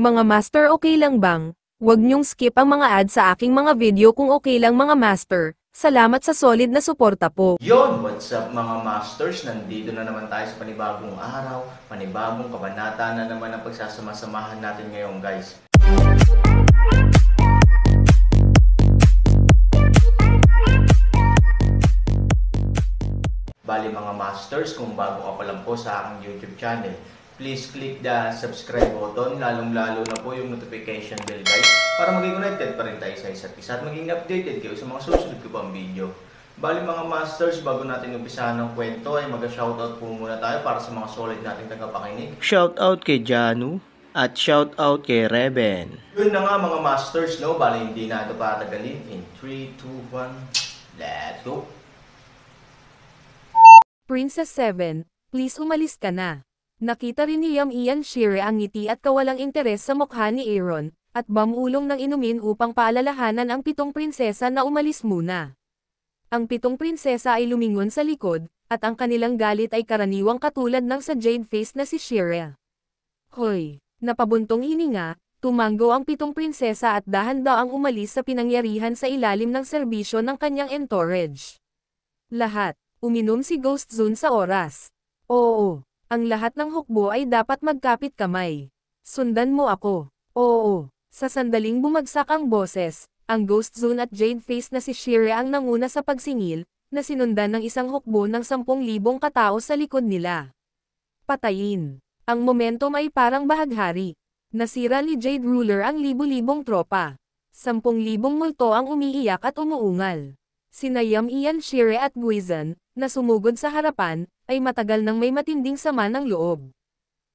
Mga master, okay lang bang? Huwag niyong skip ang mga ads sa aking mga video kung okay lang mga master. Salamat sa solid na suporta po. Yon, what's up mga masters? Nandito na naman tayo sa panibagong araw, panibagong kabanata na naman ang pagsasama-samahan natin ngayon guys. Bali mga masters, kung bago ka pa lang po sa aking YouTube channel, please click the subscribe button, lalong-lalo na po yung notification bell guys, para maging connected pa rin tayo sa isa't isa at maging updated kayo sa mga susunod ko pang video. Bali mga masters, bago natin umpisahan ng kwento ay mag-shoutout po muna tayo para sa mga solid nating tagapakinig. Shoutout kay Janu at shoutout kay Reben. Yun na nga mga masters, no? Bali hindi na ito patagalin. In 3, 2, 1, let's go! Princess 7, please umalis ka na. Nakita rin ni Ian Shire ang ngiti at kawalang interes sa mukha ni Aaron, at bamulong ng inumin upang paalalahanan ang 7 prinsesa na umalis muna. Ang 7 prinsesa ay lumingon sa likod, at ang kanilang galit ay karaniwang katulad ng sa jade face na si Shire. Hoy! Napabuntong hininga, tumanggo ang 7 prinsesa at dahan-daang umalis sa pinangyarihan sa ilalim ng serbisyo ng kanyang entourage. Lahat, uminom si Ghost Zone sa oras. Oo. Ang lahat ng hukbo ay dapat magkapit kamay. Sundan mo ako. Oo. Sa sandaling bumagsak ang boses, ang Ghost Zone at Jade Face na si Shire ang nanguna sa pagsingil, na sinundan ng isang hukbo ng 10,000 katao sa likod nila. Patayin. Ang momentum ay parang bahaghari. Nasira ni Jade Ruler ang libu-libong tropa. 10,000 multo ang umiiyak at umuungal. Sina Ian Shire at Guizan, na sumugod sa harapan, ay matagal nang may matinding sama ng loob.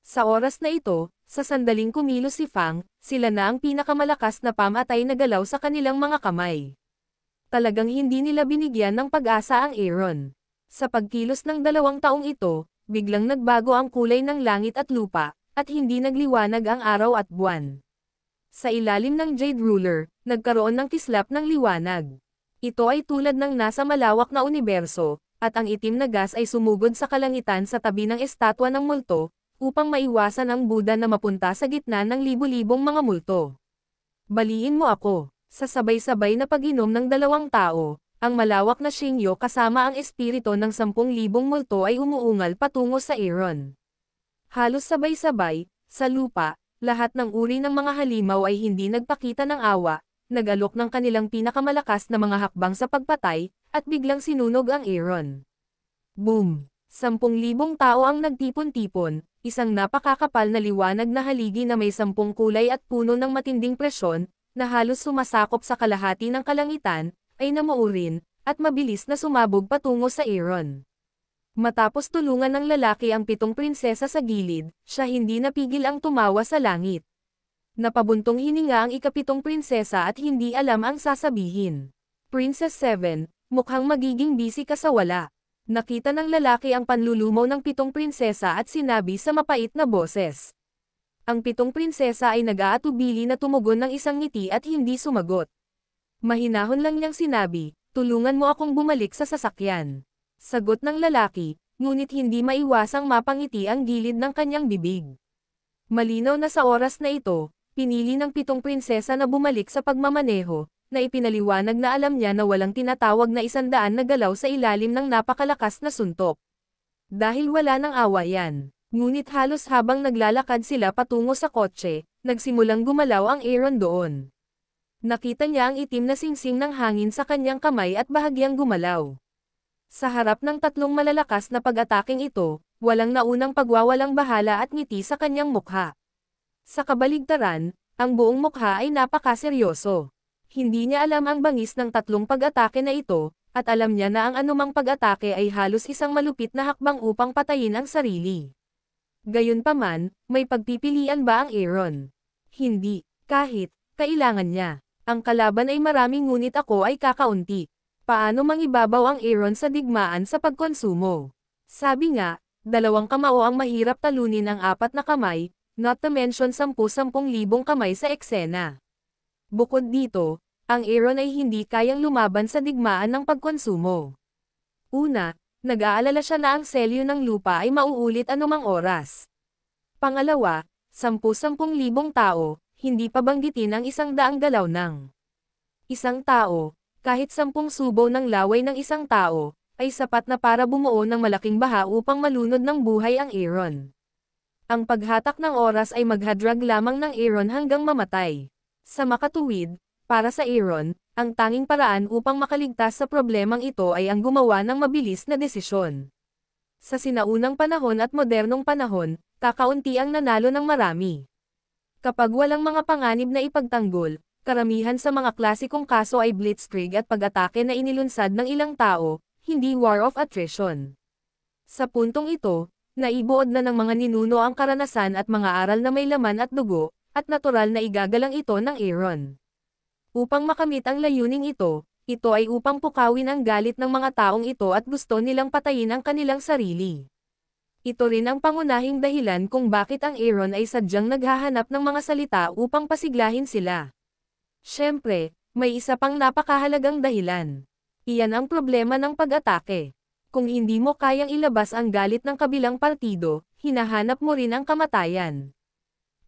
Sa oras na ito, sa sandaling kumilos si Fang, sila na ang pinakamalakas na pamatay na galaw sa kanilang mga kamay. Talagang hindi nila binigyan ng pag-asa ang Aaron. Sa pagkilos ng 2 taong ito, biglang nagbago ang kulay ng langit at lupa, at hindi nagliwanag ang araw at buwan. Sa ilalim ng Jade Ruler, nagkaroon ng kislap ng liwanag. Ito ay tulad ng nasa malawak na universo, at ang itim na gas ay sumugod sa kalangitan sa tabi ng estatwa ng multo, upang maiwasan ang Buddha na mapunta sa gitna ng libu-libong mga multo. Baliin mo ako. Sa sabay-sabay na pag-inom ng 2 tao, ang malawak na Shingyo kasama ang espirito ng 10,000 multo ay umuungal patungo sa Aaron. Halos sabay-sabay, sa lupa, lahat ng uri ng mga halimaw ay hindi nagpakita ng awa, nag-alok ng kanilang pinakamalakas na mga hakbang sa pagpatay, at biglang sinunog ang Aaron. Boom! 10,000 tao ang nagtipon-tipon, isang napakakapal na liwanag na haligi na may 10 kulay at puno ng matinding presyon, na halos sumasakop sa kalahati ng kalangitan, ay namuurin, at mabilis na sumabog patungo sa Aaron. Matapos tulungan ng lalaki ang 7 prinsesa sa gilid, siya hindi napigil ang tumawa sa langit. Napabuntong hininga ang ika-7 prinsesa at hindi alam ang sasabihin. Princess 7, mukhang magiging busy ka sa wala. Nakita ng lalaki ang panlulumaw ng 7 prinsesa at sinabi sa mapait na boses. Ang 7 prinsesa ay nag-aatubili na tumugon ng isang ngiti at hindi sumagot. Mahinahon lang niyang sinabi, tulungan mo akong bumalik sa sasakyan. Sagot ng lalaki, ngunit hindi maiwasang mapangiti ang gilid ng kanyang bibig. Malinaw na sa oras na ito, pinili ng 7 prinsesa na bumalik sa pagmamaneho, na ipinaliwanag na alam niya na walang tinatawag na 100 na galaw sa ilalim ng napakalakas na suntok. Dahil wala ng awa yan. Ngunit halos habang naglalakad sila patungo sa kotse, nagsimulang gumalaw ang Aaron doon. Nakita niya ang itim na singsing ng hangin sa kanyang kamay at bahagyang gumalaw. Sa harap ng 3 malalakas na pag-ataking ito, walang naunang pagwawalang bahala at ngiti sa kanyang mukha. Sa kabaligtaran, ang buong mukha ay napakaseryoso. Hindi niya alam ang bangis ng 3 pag-atake na ito, at alam niya na ang anumang pag-atake ay halos isang malupit na hakbang upang patayin ang sarili. Gayunpaman, may pagpipilian ba ang Aaron? Hindi, kahit, kailangan niya. Ang kalaban ay marami ngunit ako ay kakaunti. Paano mangibabaw ang Aaron sa digmaan sa pagkonsumo? Sabi nga, 2 kamao ang mahirap talunin ang 4 na kamay, not to mention 10,000 kamay sa eksena. Bukod dito, ang Aaron ay hindi kayang lumaban sa digmaan ng pagkonsumo. Una, nag-aalala siya na ang selyo ng lupa ay mauulit anumang oras. Pangalawa, 10,000 tao, hindi pa banggitin ang 100 galaw ng isang tao, kahit 10 subo ng laway ng isang tao, ay sapat na para bumuo ng malaking baha upang malunod ng buhay ang Aaron. Ang paghatak ng oras ay maghadrag lamang ng Aaron hanggang mamatay. Sa makatuwid, para sa Aaron, ang tanging paraan upang makaligtas sa problemang ito ay ang gumawa ng mabilis na desisyon. Sa sinaunang panahon at modernong panahon, kakaunti ang nanalo ng marami. Kapag walang mga panganib na ipagtanggol, karamihan sa mga klasikong kaso ay blitzkrieg at pag-atake na inilunsad ng ilang tao, hindi war of attrition. Sa puntong ito, naibuod na ng mga ninuno ang karanasan at mga aral na may laman at dugo, at natural na igagalang ito ng Aaron. Upang makamit ang layuning ito ay upang pukawin ang galit ng mga taong ito at gusto nilang patayin ang kanilang sarili. Ito rin ang pangunahing dahilan kung bakit ang Aaron ay sadyang naghahanap ng mga salita upang pasiglahin sila. Siyempre, may isa pang napakahalagang dahilan. Iyan ang problema ng pag-atake. Kung hindi mo kayang ilabas ang galit ng kabilang partido, hinahanap mo rin ang kamatayan.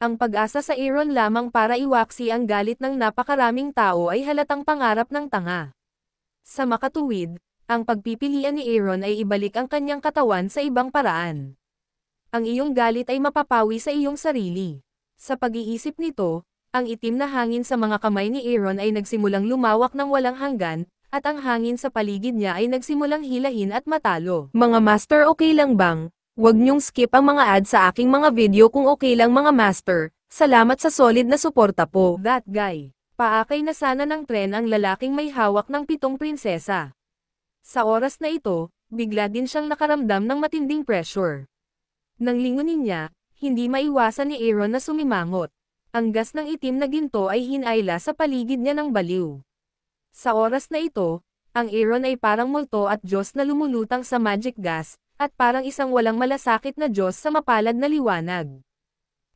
Ang pag-asa sa Aaron lamang para iwaksi ang galit ng napakaraming tao ay halatang pangarap ng tanga. Sa makatuwid, ang pagpipilian ni Aaron ay ibalik ang kanyang katawan sa ibang paraan. Ang iyong galit ay mapapawi sa iyong sarili. Sa pag-iisip nito, ang itim na hangin sa mga kamay ni Aaron ay nagsimulang lumawak ng walang hanggan, at ang hangin sa paligid niya ay nagsimulang hilahin at matalo. Mga master, okay lang bang? Huwag niyong skip ang mga ads sa aking mga video kung okay lang mga master. Salamat sa solid na suporta po. That guy. Paakay na sana ng tren ang lalaking may hawak ng 7 prinsesa. Sa oras na ito, bigla din siyang nakaramdam ng matinding pressure. Nang lingunin niya, hindi maiwasan ni Aaron na sumimangot. Ang gas ng itim na ginto ay hinayla sa paligid niya ng baliw. Sa oras na ito, ang Aaron ay parang multo at Diyos na lumulutang sa magic gas, at parang isang walang malasakit na Diyos sa mapalad na liwanag.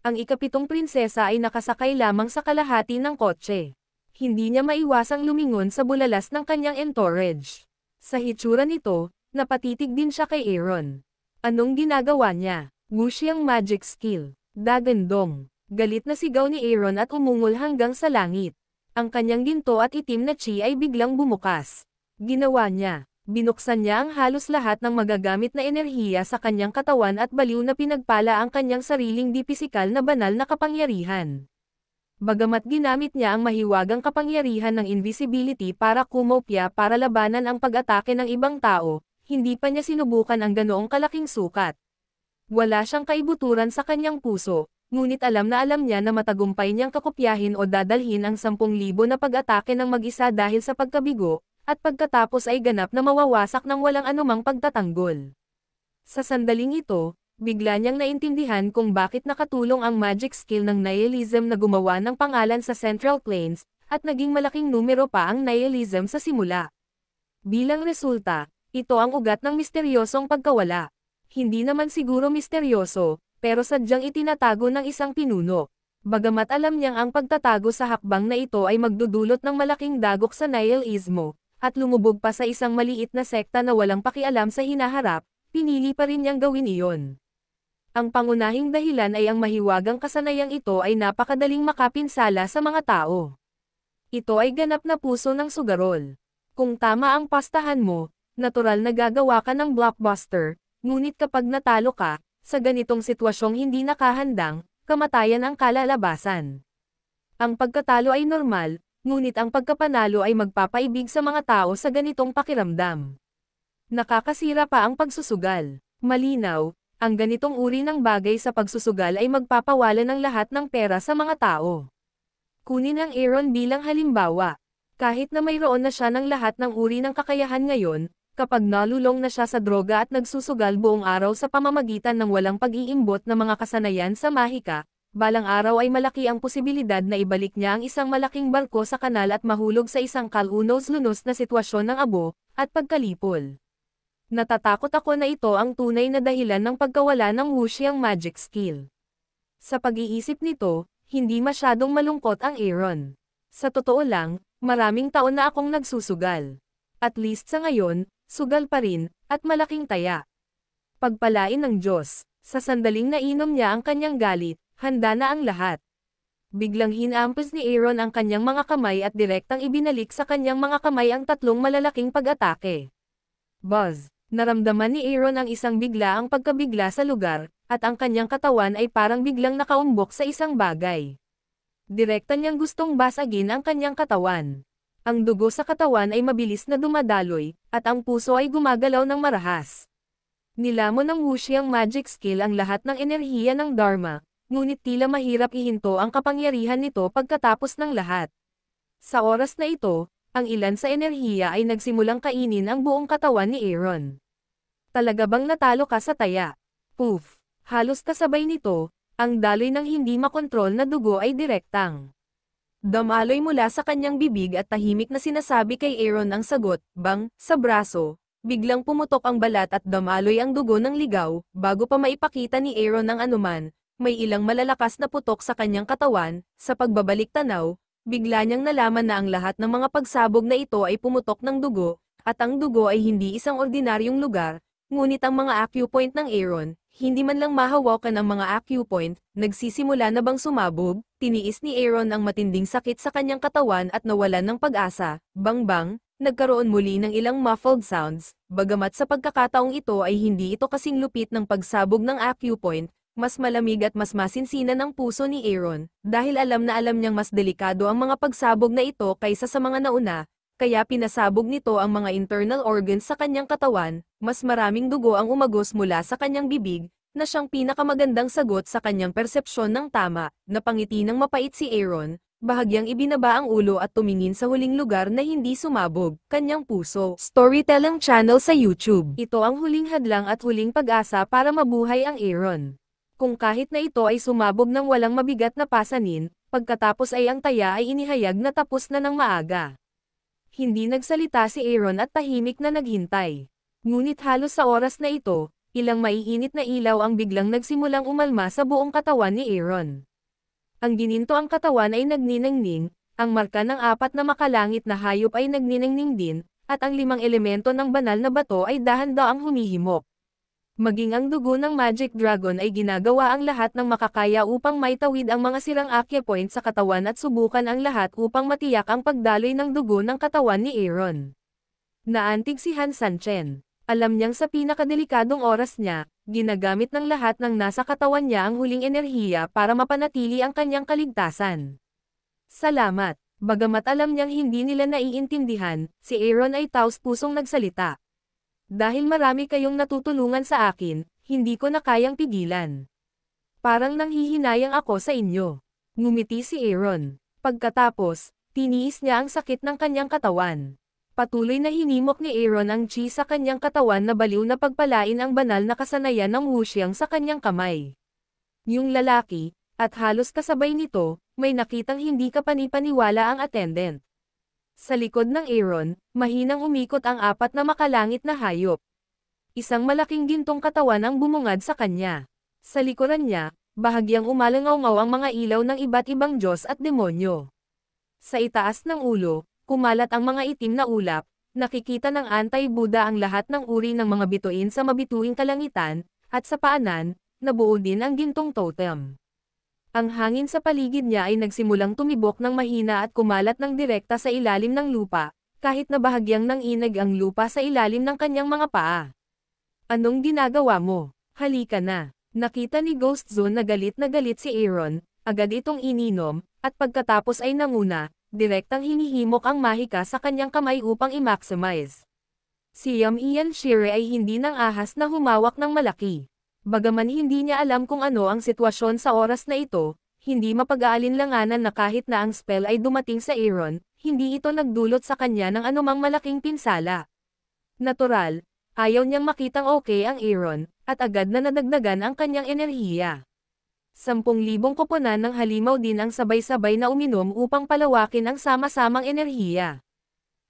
Ang ika-7 prinsesa ay nakasakay lamang sa kalahati ng kotse. Hindi niya maiwasang lumingon sa bulalas ng kanyang entourage. Sa hitsura nito, napatitig din siya kay Aaron. Anong ginagawa niya? Wuxiang magic skill. Dagandong. Galit na sigaw ni Aaron at umungol hanggang sa langit. Ang kanyang ginto at itim na chi ay biglang bumukas. Ginawa niya. Binuksan niya ang halos lahat ng magagamit na enerhiya sa kanyang katawan at baliw na pinagpala ang kanyang sariling di pisikal na banal na kapangyarihan. Bagamat ginamit niya ang mahiwagang kapangyarihan ng invisibility para kumopya para labanan ang pag-atake ng ibang tao, hindi pa niya sinubukan ang ganoong kalaking sukat. Wala siyang kaibuturan sa kanyang puso, ngunit alam niya na matagumpay niyang kakopyahin o dadalhin ang 10,000 na pag-atake ng mag-isa dahil sa pagkabigo, at pagkatapos ay ganap na mawawasak ng walang anumang pagtatanggol. Sa sandaling ito, bigla niyang naintindihan kung bakit nakatulong ang magic skill ng nihilism na gumawa ng pangalan sa Central Plains, at naging malaking numero pa ang nihilism sa simula. Bilang resulta, ito ang ugat ng misteryosong pagkawala. Hindi naman siguro misteryoso, pero sadyang itinatago ng isang pinuno. Bagamat alam niyang ang pagtatago sa hakbang na ito ay magdudulot ng malaking dagok sa nihilismo, at lumubog pa sa isang maliit na sekta na walang pakialam sa hinaharap, pinili pa rin niyang gawin iyon. Ang pangunahing dahilan ay ang mahiwagang kasanayang ito ay napakadaling makapinsala sa mga tao. Ito ay ganap na puso ng sugarol. Kung tama ang pastahan mo, natural na gagawa ka ng blockbuster, ngunit kapag natalo ka, sa ganitong sitwasyong hindi nakahandang, kamatayan ang kalalabasan. Ang pagkatalo ay normal, ngunit ang pagkapanalo ay magpapaibig sa mga tao sa ganitong pakiramdam. Nakakasira pa ang pagsusugal. Malinaw, ang ganitong uri ng bagay sa pagsusugal ay magpapawala ng lahat ng pera sa mga tao. Kunin ang Aaron bilang halimbawa. Kahit na mayroon na siya ng lahat ng uri ng kakayahan ngayon, kapag nalulong na siya sa droga at nagsusugal buong araw sa pamamagitan ng walang pag-iimbot na mga kasanayan sa mahika, balang araw ay malaki ang posibilidad na ibalik niya ang isang malaking barko sa kanal at mahulog sa isang kalunos-lunos na sitwasyon ng abo, at pagkalipol. Natatakot ako na ito ang tunay na dahilan ng pagkawala ng Wuxiang magic skill. Sa pag-iisip nito, hindi masyadong malungkot ang Aaron. Sa totoo lang, maraming taon na akong nagsusugal. At least sa ngayon, sugal pa rin, at malaking taya. Pagpalain ng Diyos, sa sandaling nainom niya ang kanyang galit, Handa na ang lahat. Biglang hinampas ni Aaron ang kanyang mga kamay at direktang ibinalik sa kanyang mga kamay ang tatlong malalaking pag-atake. Buzz! Naramdaman ni Aaron ang isang biglaang pagkabigla sa lugar, at ang kanyang katawan ay parang biglang nakaumbok sa isang bagay. Direkta niyang gustong basagin ang kanyang katawan. Ang dugo sa katawan ay mabilis na dumadaloy, at ang puso ay gumagalaw ng marahas. Nilamon ng Wushiang magic skill ang lahat ng enerhiya ng Dharma, ngunit tila mahirap ihinto ang kapangyarihan nito pagkatapos ng lahat. Sa oras na ito, ang ilan sa enerhiya ay nagsimulang kainin ang buong katawan ni Aaron. Talaga bang natalo ka sa taya? Poof! Halos kasabay nito, ang daloy ng hindi makontrol na dugo ay direktang damaloy mula sa kanyang bibig at tahimik na sinasabi kay Aaron ang sagot, bang, sa braso. Biglang pumutok ang balat at damaloy ang dugo ng ligaw, bago pa maipakita ni Aaron ang anuman, may ilang malalakas na putok sa kanyang katawan. Sa pagbabalik tanaw, bigla niyang nalaman na ang lahat ng mga pagsabog na ito ay pumutok ng dugo, at ang dugo ay hindi isang ordinaryong lugar, ngunit ang mga acupoint ng Aaron, hindi man lang mahawakan ang mga acupoint, nagsisimula na bang sumabog. Tiniis ni Aaron ang matinding sakit sa kanyang katawan at nawalan ng pag-asa. Bang-bang! Nagkaroon muli ng ilang muffled sounds, bagamat sa pagkakataong ito ay hindi ito kasing lupit ng pagsabog ng acupoint, mas malamig at mas masinsinan ang puso ni Aaron, dahil alam niyang mas delikado ang mga pagsabog na ito kaysa sa mga nauna, kaya pinasabog nito ang mga internal organs sa kanyang katawan, mas maraming dugo ang umagos mula sa kanyang bibig, na siyang pinakamagandang sagot sa kanyang persepsyon ng tama. Napangiti ng mapait si Aaron, bahagyang ibinaba ang ulo at tumingin sa huling lugar na hindi sumabog, kanyang puso. Storytelling channel sa YouTube. Ito ang huling hadlang at huling pag-asa para mabuhay ang Aaron. Kung kahit na ito ay sumabog ng walang mabigat na pasanin, pagkatapos ay ang taya ay inihayag na tapos na ng maaga. Hindi nagsalita si Aaron at tahimik na naghintay. Ngunit halos sa oras na ito, ilang maiinit na ilaw ang biglang nagsimulang umalma sa buong katawan ni Aaron. Ang gininto ang katawan ay nagniningning, ang marka ng 4 na makalangit na hayop ay nagniningning din, at ang 5 elemento ng banal na bato ay dahan-daang humihimok. Maging ang dugo ng Magic Dragon ay ginagawa ang lahat ng makakaya upang maitawid ang mga sirang acupoint sa katawan at subukan ang lahat upang matiyak ang pagdaloy ng dugo ng katawan ni Aaron. Naantig si Han Sanchen. Alam niyang sa pinakadelikadong oras niya, ginagamit ng lahat ng nasa katawan niya ang huling enerhiya para mapanatili ang kanyang kaligtasan. Salamat. Bagamat alam niyang hindi nila naiintindihan, si Aaron ay taos-pusong nagsalita. Dahil marami kayong natutulungan sa akin, hindi ko na kayang pigilan. Parang nanghihinayang ako sa inyo. Ngumiti si Aaron. Pagkatapos, tiniis niya ang sakit ng kanyang katawan. Patuloy na hinimok ni Aaron ang chi sa kanyang katawan na baliw na pagpalain ang banal na kasanayan ng Wushiang sa kanyang kamay. Yung lalaki, at halos kasabay nito, may nakitang hindi kapanipaniwala ang attendant. Sa likod ng Aaron, mahinang umikot ang 4 na makalangit na hayop. Isang malaking gintong katawan ang bumungad sa kanya. Sa likuran niya, bahagyang umalangaw-ngaw ang mga ilaw ng iba't ibang Diyos at demonyo. Sa itaas ng ulo, kumalat ang mga itim na ulap, nakikita ng anti-Buddha ang lahat ng uri ng mga bituin sa mabituing kalangitan, at sa paanan, nabuo din ang gintong totem. Ang hangin sa paligid niya ay nagsimulang tumibok ng mahina at kumalat ng direkta sa ilalim ng lupa, kahit na bahagyang nanginag ang lupa sa ilalim ng kanyang mga paa. Anong ginagawa mo? Halika na. Nakita ni Ghost Zone na galit si Aaron, agad itong ininom, at pagkatapos ay nanguna, direktang hinihimok ang mahika sa kanyang kamay upang i-maximize. Si Ian Shire ay hindi nang ahas na humawak ng malaki. Bagaman hindi niya alam kung ano ang sitwasyon sa oras na ito, hindi mapag-aalinlanganan na kahit na ang spell ay dumating sa Aaron, hindi ito nagdulot sa kanya ng anumang malaking pinsala. Natural, ayaw niyang makitang okay ang Aaron, at agad na nadagdagan ang kanyang enerhiya. 10,000 koponan ng halimaw din ang sabay-sabay na uminom upang palawakin ang sama-samang enerhiya.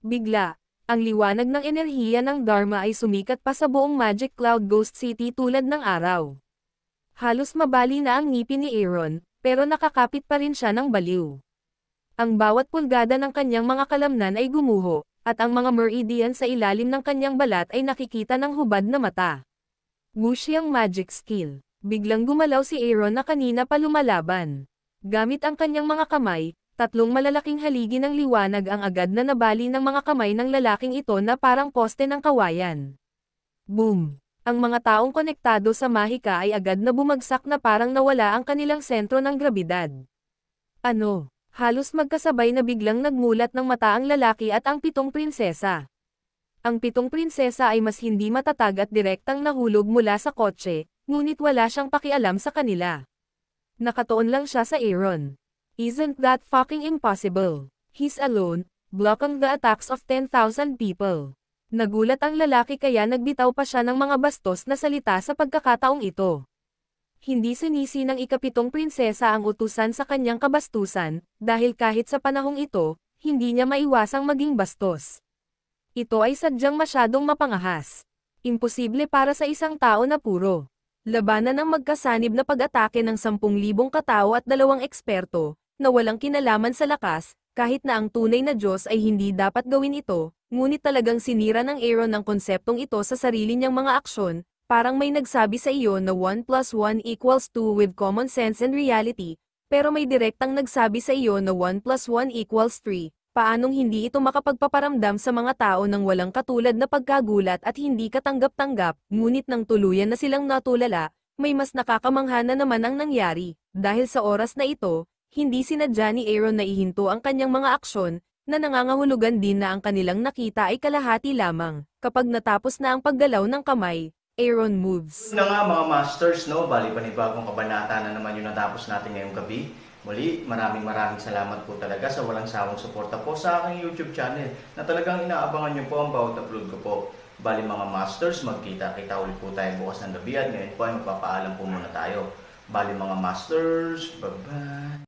Bigla, ang liwanag ng enerhiya ng Dharma ay sumikat pa sa buong Magic Cloud Ghost City tulad ng araw. Halos mabali na ang ngipin ni Aaron, pero nakakapit pa rin siya ng baliw. Ang bawat pulgada ng kanyang mga kalamnan ay gumuho, at ang mga meridian sa ilalim ng kanyang balat ay nakikita ng hubad na mata. Wushiang Magic Skill. Biglang gumalaw si Aaron na kanina pa lumalaban. Gamit ang kanyang mga kamay, tatlong malalaking haligi ng liwanag ang agad na nabali ng mga kamay ng lalaking ito na parang poste ng kawayan. Boom! Ang mga taong konektado sa mahika ay agad na bumagsak na parang nawala ang kanilang sentro ng grabidad. Ano? Halos magkasabay na biglang nagmulat ng mata ang lalaki at ang 7 prinsesa. Ang 7 prinsesa ay mas hindi matatag at direktang nahulog mula sa kotse, ngunit wala siyang pakialam sa kanila. Nakatuon lang siya sa Aaron. Isn't that fucking impossible? He's alone, blocking the attacks of 10,000 people. Nagulat ang lalaki kaya nagbitaw pa siya ng mga bastos na salita sa pagkakataong ito. Hindi sinisi ng ika-7 prinsesa ang utusan sa kanyang kabastusan, dahil kahit sa panahong ito, hindi niya maiwasang maging bastos. Ito ay sadyang masyadong mapangahas. Imposible para sa isang tao na puro labanan ng magkasanib na pag-atake ng 10,000 katao at 2 eksperto, na walang kinalaman sa lakas, kahit na ang tunay na Diyos ay hindi dapat gawin ito, ngunit talagang sinira ng Aaron ang konseptong ito sa sarili niyang mga aksyon, parang may nagsabi sa iyo na 1 + 1 = 2 with common sense and reality, pero may direktang nagsabi sa iyo na 1 + 1 = 3, paanong hindi ito makapagpaparamdam sa mga tao ng walang katulad na pagkagulat at hindi katanggap-tanggap, ngunit nang tuluyan na silang natulala, may mas nakakamangha na naman ang nangyari, dahil sa oras na ito, hindi sinadya ni Aaron na ihinto ang kanyang mga aksyon, na nangangahulugan din na ang kanilang nakita ay kalahati lamang. Kapag natapos na ang paggalaw ng kamay, Aaron moves. Na nga mga masters, no? Bali panibagong kabanata na naman yung natapos natin ngayong gabi. Muli, maraming salamat po talaga sa walang sawang suporta po sa aking YouTube channel na talagang inaabangan nyo po ang bawat upload ko po. Bali mga masters, magkita-kita ulit po tayo bukas ng gabi at ngayon po ay magpapaalam po muna tayo. Bali mga masters, bye-bye!